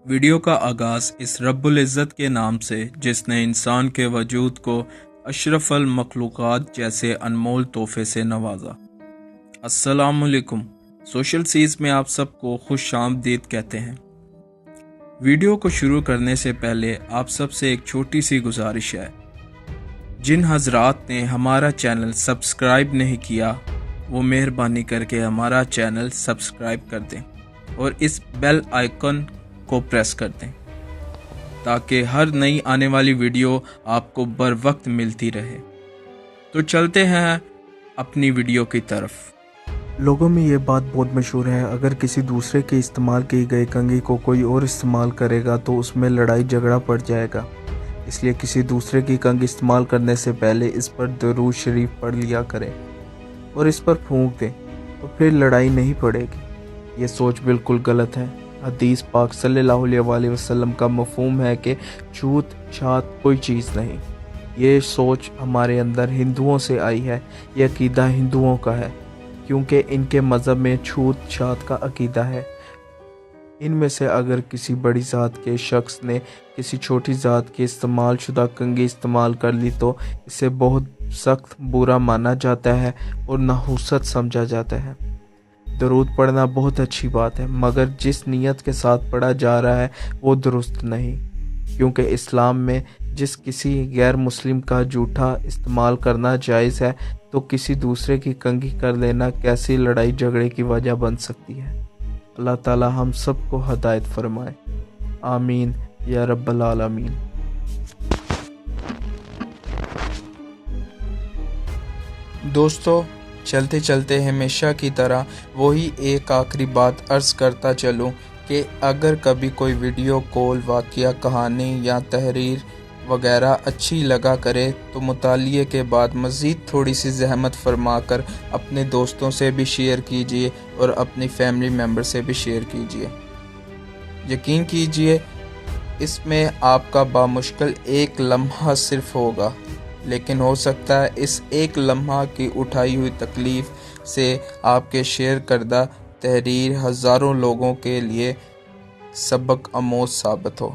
Video کا آغاز اس رب العزت کے نام سے جس نے انسان کے وجود کو اشرف المخلوقات جیسے انمول تحفے سے نوازا۔ السلام علیکم، سوشل سیز میں آپ سب کو خوش آمدید کہتے ہیں۔ ویڈیو کو شروع کرنے سے پہلے آپ سب سے ایک چھوٹی سی گزارش ہے۔ جن حضرات نے ہمارا چینل سبسکرائب نہیں کیا وہ مہربانی کر کے ہمارا چینل سبسکرائب کر دیں اور اس بیل آئیکن کو پریس کر دیں تاکہ ہر نئی آنے والی ویڈیو آپ کو بر وقت ملتی رہے۔ تو چلتے ہیں اپنی ویڈیو کی طرف۔ لوگوں میں یہ بات بہت مشہور ہے، اگر کسی دوسرے کے استعمال کی گئی کنگھی کو کوئی اور استعمال کرے گا تو اس میں لڑائی جھگڑا پڑ جائے گا، اس لیے کسی دوسرے کی کنگھی استعمال کرنے سے پہلے اس پر درود شریف پڑھ لیا کریں اور اس پر پھونک دیں، تو پھر لڑائی نہیں پڑے گی۔ یہ سوچ بالکل غلط ہے۔ حدیث پاک صلی اللہ علیہ وسلم کا مفہوم ہے کہ چھوت چھات کوئی چیز نہیں۔ یہ سوچ ہمارے اندر ہندوؤں سے آئی ہے، یہ عقیدہ ہندوؤں کا ہے کیونکہ ان کے مذہب میں چھوت چھات کا عقیدہ ہے۔ ان میں سے اگر کسی بڑی ذات کے شخص نے کسی چھوٹی ذات کی استعمال شدہ کنگھی استعمال کر لی تو اسے بہت سخت برا مانا جاتا ہے اور نحوست سمجھا جاتا ہے۔ درود پڑھنا بہت اچھی بات ہے، مگر جس نیت کے ساتھ پڑھا جا رہا ہے وہ درست نہیں، کیونکہ اسلام میں جس کسی غیر مسلم کا جھوٹا استعمال کرنا جائز ہے تو کسی دوسرے کی کنگھی کر لینا کیسی لڑائی جھگڑے کی وجہ بن سکتی ہے۔ اللہ تعالی ہم سب کو ہدایت فرمائے، آمین یا رب العالمین۔ دوستو، چلتے چلتے ہمیشہ کی طرح وہی ایک آخری بات عرض کرتا چلوں کہ اگر کبھی کوئی ویڈیو کال، واقعہ، کہانی یا تحریر وغیرہ اچھی لگا کرے تو مطالعے کے بعد مزید تھوڑی سی زحمت فرما کر اپنے دوستوں سے بھی شیئر کیجیے اور اپنی فیملی ممبر سے بھی شیئر کیجیے۔ یقین کیجیے اس میں آپ کا بامشکل ایک لمحہ صرف ہوگا، لیکن ہو سکتا ہے اس ایک لمحہ کی اٹھائی ہوئی تکلیف سے آپ کے شیئر کردہ تحریر ہزاروں لوگوں کے لیے سبق آموز ثابت ہو۔